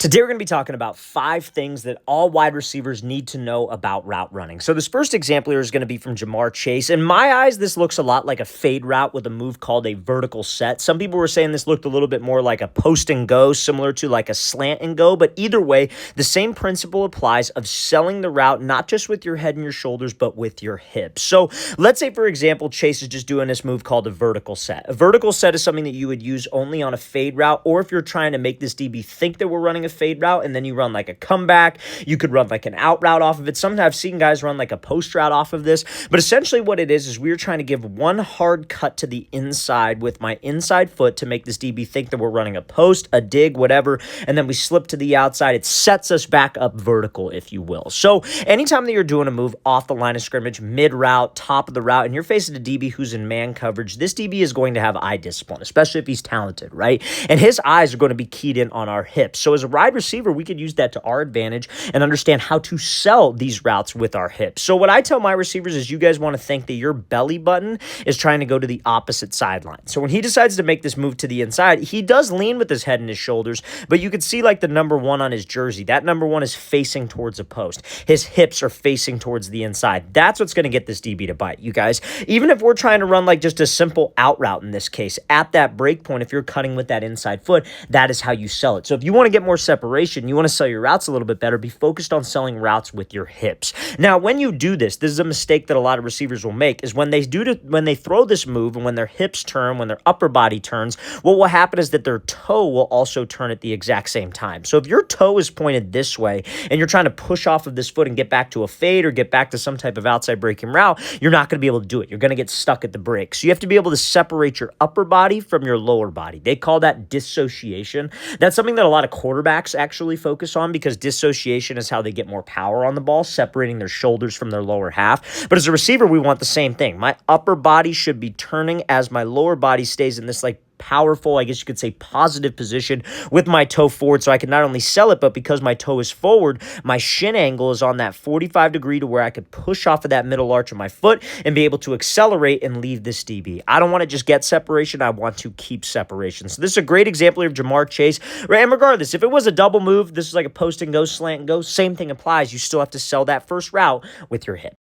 Today, we're going to be talking about 5 things that all wide receivers need to know about route running. So this first example here is going to be from Jamar Chase. In my eyes, this looks a lot like a fade route with a move called a vertical set. Some people were saying this looked a little bit more like a post and go, similar to like a slant and go. But either way, the same principle applies of selling the route, not just with your head and your shoulders, but with your hips. So let's say, for example, Chase is just doing this move called a vertical set. A vertical set is something that you would use only on a fade route, or if you're trying to make this DB think that we're running a fade route and then you run like a comeback. You could run like an out route off of it. Sometimes I've seen guys run like a post route off of this, but essentially what it is we're trying to give one hard cut to the inside with my inside foot to make this DB think that we're running a post, a dig, whatever, and then we slip to the outside. It sets us back up vertical, if you will. So anytime that you're doing a move off the line of scrimmage, mid route, top of the route, and you're facing a DB who's in man coverage, this DB is going to have eye discipline, especially if he's talented, right? And his eyes are going to be keyed in on our hips. So as a wide receiver, we could use that to our advantage and understand how to sell these routes with our hips. So what I tell my receivers is you guys want to think that your belly button is trying to go to the opposite sideline. So when he decides to make this move to the inside, he does lean with his head and his shoulders, but you could see like the number 1 on his jersey. That number 1 is facing towards a post. His hips are facing towards the inside. That's what's going to get this DB to bite, you guys. Even if we're trying to run like just a simple out route in this case, at that break point, if you're cutting with that inside foot, that is how you sell it. So if you want to get more separation, you want to sell your routes a little bit better, be focused on selling routes with your hips. Now, when you do this is a mistake that a lot of receivers will make, is when they throw this move and when their hips turn, when their upper body turns, what will happen is that their toe will also turn at the exact same time. So if your toe is pointed this way and you're trying to push off of this foot and get back to a fade or get back to some type of outside breaking route, you're not going to be able to do it. You're going to get stuck at the break. So you have to be able to separate your upper body from your lower body. They call that dissociation. That's something that a lot of quarterbacks actually focus on, because dissociation is how they get more power on the ball, separating their shoulders from their lower half. But as a receiver, we want the same thing. My upper body should be turning as my lower body stays in this like powerful, I guess you could say positive position with my toe forward, so I can not only sell it, but because my toe is forward, my shin angle is on that 45 degree to where I could push off of that middle arch of my foot and be able to accelerate and leave this DB. I don't want to just get separation. I want to keep separation. So this is a great example of Jamar Chase. And regardless, if it was a double move, this is like a post and go, slant and go, same thing applies. You still have to sell that first route with your hip.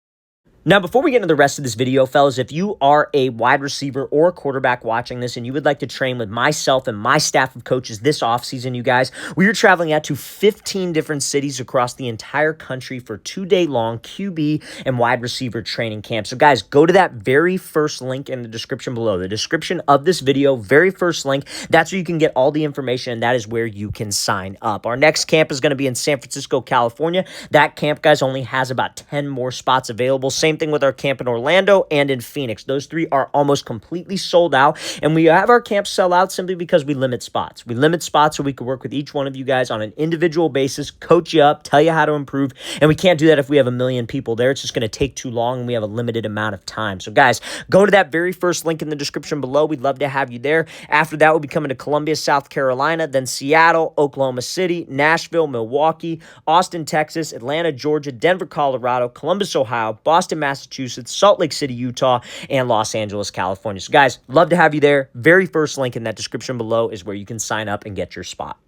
Now, before we get into the rest of this video, fellas, if you are a wide receiver or a quarterback watching this and you would like to train with myself and my staff of coaches this offseason, you guys, we are traveling out to 15 different cities across the entire country for 2-day-long QB and wide receiver training camp. So, guys, go to that very first link in the description below. The description of this video, very first link, that's where you can get all the information, and that is where you can sign up. Our next camp is going to be in San Francisco, California. That camp, guys, only has about 10 more spots available. Same thing with our camp in Orlando and in Phoenix. Those 3 are almost completely sold out, and we have our camps sell out simply because we limit spots. We limit spots so we can work with each one of you guys on an individual basis, coach you up, tell you how to improve, and we can't do that if we have 1 million people there. It's just going to take too long, and we have a limited amount of time. So, guys, go to that very first link in the description below. We'd love to have you there. After that, we'll be coming to Columbia, South Carolina, then Seattle, Oklahoma City, Nashville, Milwaukee, Austin, Texas, Atlanta, Georgia, Denver, Colorado, Columbus, Ohio, Boston, Massachusetts, Salt Lake City, Utah, and Los Angeles, California. So, guys, love to have you there. Very first link in that description below is where you can sign up and get your spot.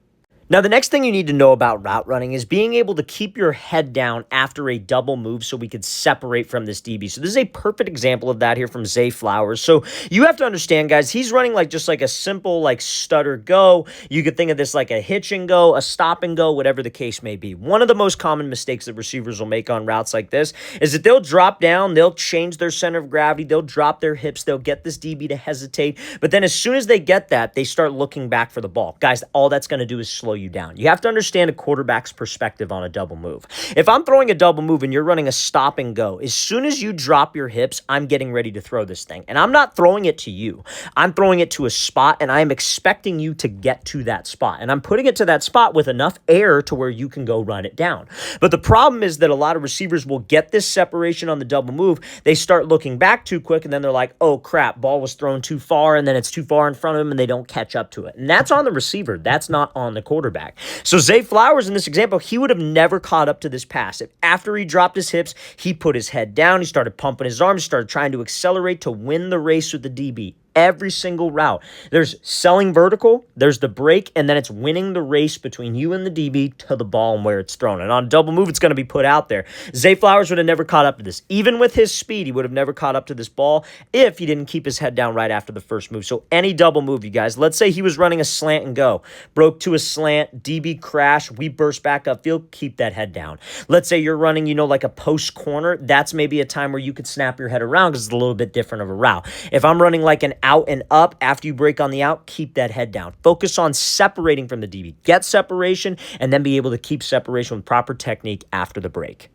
Now, the next thing you need to know about route running is being able to keep your head down after a double move so we could separate from this DB. So this is a perfect example of that here from Zay Flowers. So you have to understand, guys, he's running like just like a simple like stutter go. You could think of this like a hitch and go, a stop and go, whatever the case may be. One of the most common mistakes that receivers will make on routes like this is that they'll drop down, they'll change their center of gravity, they'll drop their hips, they'll get this DB to hesitate. But then as soon as they get that, they start looking back for the ball. Guys, all that's going to do is slow you down. You have to understand a quarterback's perspective on a double move. If I'm throwing a double move and you're running a stop and go, as soon as you drop your hips, I'm getting ready to throw this thing. And I'm not throwing it to you. I'm throwing it to a spot, and I'm expecting you to get to that spot. And I'm putting it to that spot with enough air to where you can go run it down. But the problem is that a lot of receivers will get this separation on the double move. They start looking back too quick, and then they're like, oh, crap, ball was thrown too far, and then it's too far in front of them, and they don't catch up to it. And that's on the receiver. That's not on the quarterback. So Zay Flowers, in this example, he would have never caught up to this pass. If after he dropped his hips, he put his head down, he started pumping his arms, started trying to accelerate to win the race with the DB. every single route. There's selling vertical, there's the break, and then it's winning the race between you and the DB to the ball and where it's thrown. And on a double move, it's going to be put out there. Zay Flowers would have never caught up to this. Even with his speed, he would have never caught up to this ball if he didn't keep his head down right after the first move. So any double move, you guys, let's say he was running a slant and go, broke to a slant, DB crash, we burst back upfield, keep that head down. Let's say you're running, like a post corner, that's maybe a time where you could snap your head around because it's a little bit different of a route. If I'm running like an out and up after you break on the out, keep that head down. Focus on separating from the DB. Get separation and then be able to keep separation with proper technique after the break.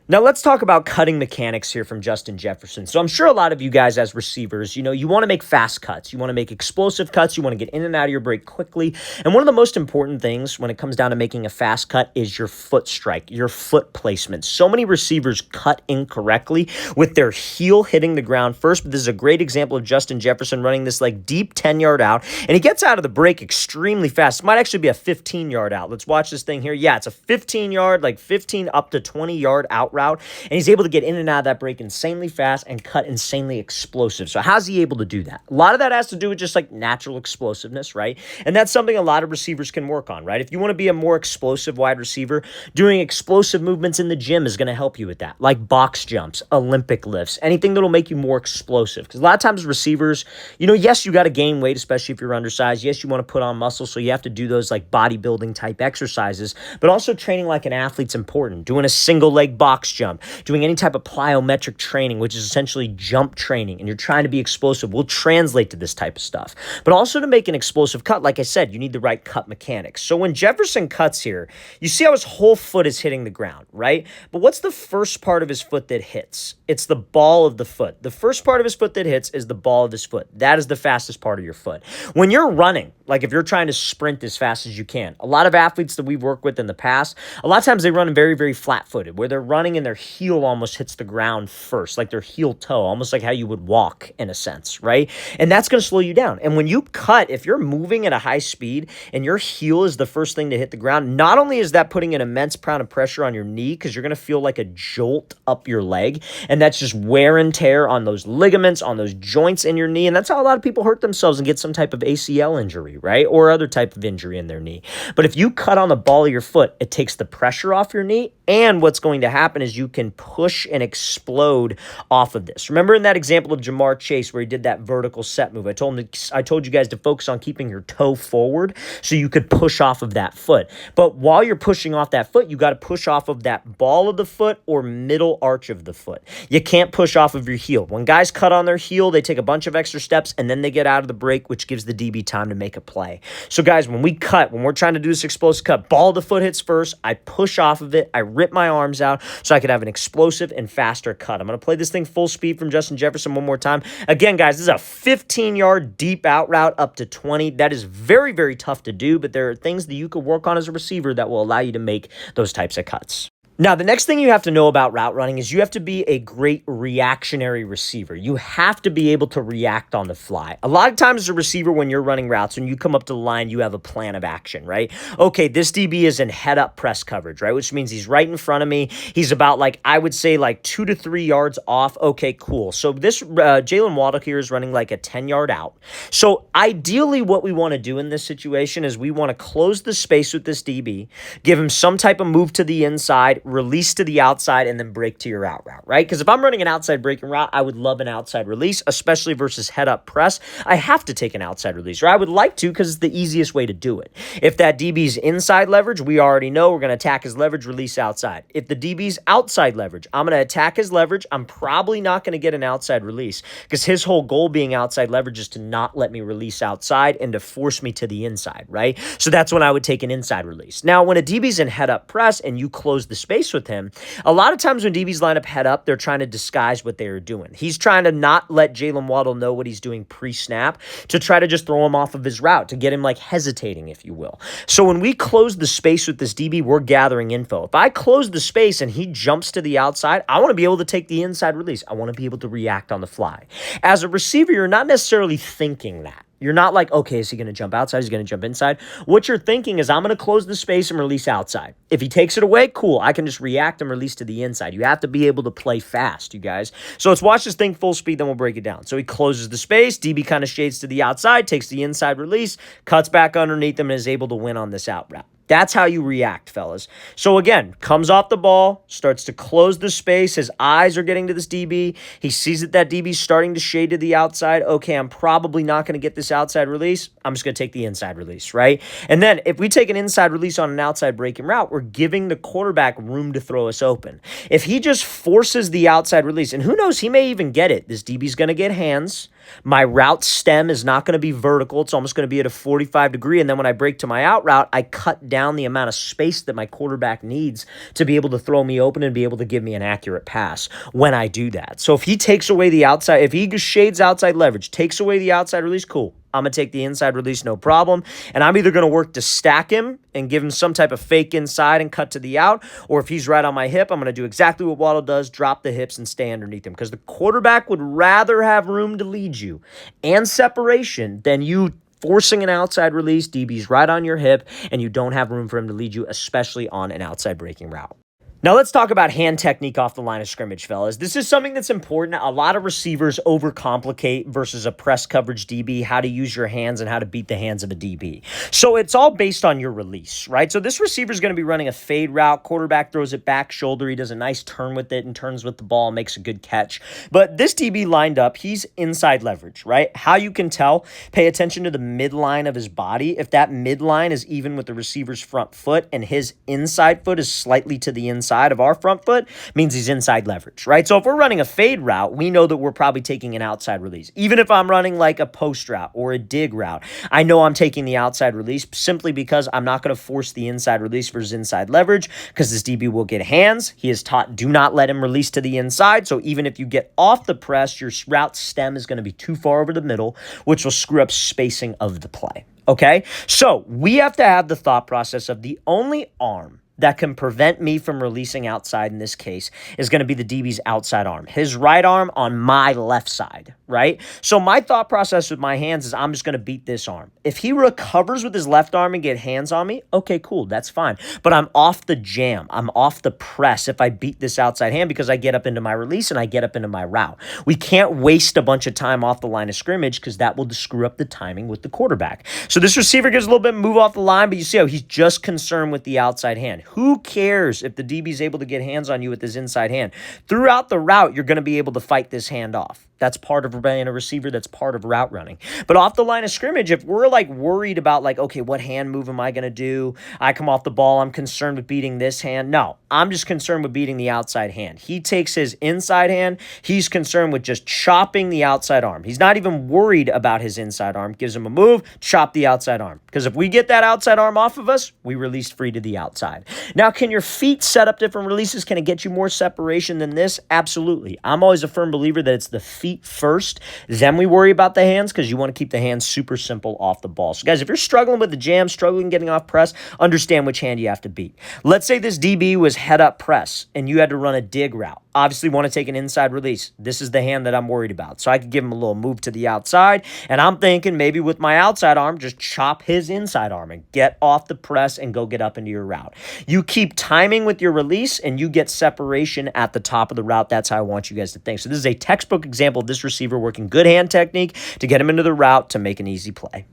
Now, let's talk about cutting mechanics here from Justin Jefferson. So I'm sure a lot of you guys as receivers, you want to make fast cuts. You want to make explosive cuts. You want to get in and out of your break quickly. And one of the most important things when it comes down to making a fast cut is your foot strike, your foot placement. So many receivers cut incorrectly with their heel hitting the ground first. But this is a great example of Justin Jefferson running this like deep 10-yard out. And he gets out of the break extremely fast. It might actually be a 15-yard out. Let's watch this thing here. Yeah, it's a 15-yard, like 15 up to 20-yard out route, and he's able to get in and out of that break insanely fast and cut insanely explosive. So how's he able to do that? A lot of that has to do with just like natural explosiveness, right? And that's something a lot of receivers can work on, right? If you want to be a more explosive wide receiver, doing explosive movements in the gym is going to help you with that, like box jumps, Olympic lifts, anything that'll make you more explosive. Because a lot of times receivers, yes, you got to gain weight, especially if you're undersized. Yes, you want to put on muscle, so you have to do those like bodybuilding type exercises, but also training like an athlete's important. Doing a single leg box jump, doing any type of plyometric training, which is essentially jump training, and you're trying to be explosive, will translate to this type of stuff. But also to make an explosive cut, like I said, you need the right cut mechanics. So when Jefferson cuts here, you see how his whole foot is hitting the ground, right? But what's the first part of his foot that hits? It's the ball of the foot. The first part of his foot that hits is the ball of his foot. That is the fastest part of your foot. When you're running, like if you're trying to sprint as fast as you can, a lot of athletes that we've worked with in the past, a lot of times they run very, very flat-footed, where they're running and their heel almost hits the ground first, like their heel toe, almost like how you would walk in a sense, right? And that's going to slow you down. And when you cut, if you're moving at a high speed and your heel is the first thing to hit the ground, not only is that putting an immense amount of pressure on your knee, because you're going to feel like a jolt up your leg, and that's just wear and tear on those ligaments, on those joints in your knee, and that's how a lot of people hurt themselves and get some type of ACL injury, right? Or other type of injury in their knee. But if you cut on the ball of your foot, it takes the pressure off your knee, and what's going to happen is you can push and explode off of this. Remember in that example of Jamar Chase where he did that vertical set move, I told you guys to focus on keeping your toe forward so you could push off of that foot. But while you're pushing off that foot, you got to push off of that ball of the foot or middle arch of the foot. You can't push off of your heel. When guys cut on their heel, they take a bunch of extra steps and then they get out of the break, which gives the DB time to make a play. So guys, when we're trying to do this explosive cut, ball of the foot hits first, I push off of it, I rip my arms out so I could have an explosive and faster cut. I'm going to play this thing full speed from Justin Jefferson one more time. Again, guys, this is a 15-yard deep out route up to 20. That is very, very tough to do, but there are things that you could work on as a receiver that will allow you to make those types of cuts. Now, the next thing you have to know about route running is you have to be a great reactionary receiver. You have to be able to react on the fly. A lot of times as a receiver, when you're running routes, when you come up to the line, you have a plan of action, right? Okay, this DB is in head-up press coverage, right? Which means he's right in front of me. He's about I would say 2 to 3 yards off. Okay, cool. So this Jalen Waddle here is running like a 10-yard out. So ideally what we want to do in this situation is we want to close the space with this DB, give him some type of move to the inside, release to the outside, and then break to your out route, right? Because if I'm running an outside breaking route, I would love an outside release, especially versus head-up press. I have to take an outside release, or I would like to because it's the easiest way to do it. If that DB's inside leverage, we already know we're going to attack his leverage, release outside. If the DB's outside leverage, I'm going to attack his leverage. I'm probably not going to get an outside release because his whole goal being outside leverage is to not let me release outside and to force me to the inside, right? So that's when I would take an inside release. Now, when a DB's in head-up press and you close the space with him, a lot of times when DBs line up head up, they're trying to disguise what they are doing. He's trying to not let Jalen Waddle know what he's doing pre-snap to try to just throw him off of his route, to get him hesitating, if you will. So when we close the space with this DB, we're gathering info. If I close the space and he jumps to the outside, I want to be able to take the inside release. I want to be able to react on the fly. As a receiver, you're not necessarily thinking that. You're not like, okay, is he going to jump outside? Is he going to jump inside? What you're thinking is, I'm going to close the space and release outside. If he takes it away, cool. I can just react and release to the inside. You have to be able to play fast, you guys. So let's watch this thing full speed, then we'll break it down. So he closes the space. DB kind of shades to the outside, takes the inside release, cuts back underneath him, and is able to win on this out route. That's how you react, fellas. So again, comes off the ball, starts to close the space. His eyes are getting to this DB. He sees that DB's starting to shade to the outside. Okay, I'm probably not going to get this outside release. I'm just going to take the inside release, right? And then if we take an inside release on an outside breaking route, we're giving the quarterback room to throw us open. If he just forces the outside release, and who knows, he may even get it. This DB's going to get hands. My route stem is not going to be vertical. It's almost going to be at a 45 degree. And then when I break to my out route, I cut down the amount of space that my quarterback needs to be able to throw me open and be able to give me an accurate pass when I do that. So if he takes away the outside, if he shades outside leverage, takes away the outside release, cool. I'm going to take the inside release, no problem. And I'm either going to work to stack him and give him some type of fake inside and cut to the out, or if he's right on my hip, I'm going to do exactly what Waddle does, drop the hips and stay underneath him, because the quarterback would rather have room to lead you and separation than you forcing an outside release. DB's right on your hip, and you don't have room for him to lead you, especially on an outside breaking route. Now let's talk about hand technique off the line of scrimmage, fellas. This is something that's important. A lot of receivers overcomplicate versus a press coverage DB, how to use your hands and how to beat the hands of a DB. So it's all based on your release, right? So this receiver is going to be running a fade route. Quarterback throws it back shoulder. He does a nice turn with it and turns with the ball, makes a good catch. But this DB lined up, he's inside leverage, right? How you can tell, pay attention to the midline of his body. If that midline is even with the receiver's front foot and his inside foot is slightly to the inside of our front foot, means he's inside leverage, right? So if we're running a fade route, we know that we're probably taking an outside release. Even if I'm running like a post route or a dig route, I know I'm taking the outside release simply because I'm not going to force the inside release versus inside leverage, because this DB will get hands. He is taught, do not let him release to the inside. So even if you get off the press, your route stem is going to be too far over the middle, which will screw up spacing of the play. Okay? So we have to have the thought process of the only arm that can prevent me from releasing outside in this case is going to be the DB's outside arm. His right arm on my left side, right? So my thought process with my hands is I'm just going to beat this arm. If he recovers with his left arm and get hands on me, okay, cool, that's fine. But I'm off the jam. I'm off the press if I beat this outside hand, because I get up into my release and I get up into my route. We can't waste a bunch of time off the line of scrimmage, because that will screw up the timing with the quarterback. So this receiver gives a little bit of move off the line, but you see how he's just concerned with the outside hand. Who cares if the DB is able to get hands on you with his inside hand? Throughout the route, you're going to be able to fight this hand off. That's part of being a receiver. That's part of route running. But off the line of scrimmage, if we're like worried about like, okay, what hand move am I going to do? I come off the ball. I'm concerned with beating this hand. No, I'm just concerned with beating the outside hand. He takes his inside hand. He's concerned with just chopping the outside arm. He's not even worried about his inside arm. Gives him a move, chop the outside arm. Because if we get that outside arm off of us, we release free to the outside. Now, can your feet set up different releases? Can it get you more separation than this? Absolutely. I'm always a firm believer that it's the feet first, then we worry about the hands, because you want to keep the hands super simple off the ball. So guys, if you're struggling with the jam, struggling getting off press, understand which hand you have to beat. Let's say this DB was head up press and you had to run a dig route. Obviously want to take an inside release. This is the hand that I'm worried about. So I could give him a little move to the outside, and I'm thinking maybe with my outside arm, just chop his inside arm and get off the press and go get up into your route. You keep timing with your release and you get separation at the top of the route. That's how I want you guys to think. So this is a textbook example of this receiver working good hand technique to get him into the route to make an easy play.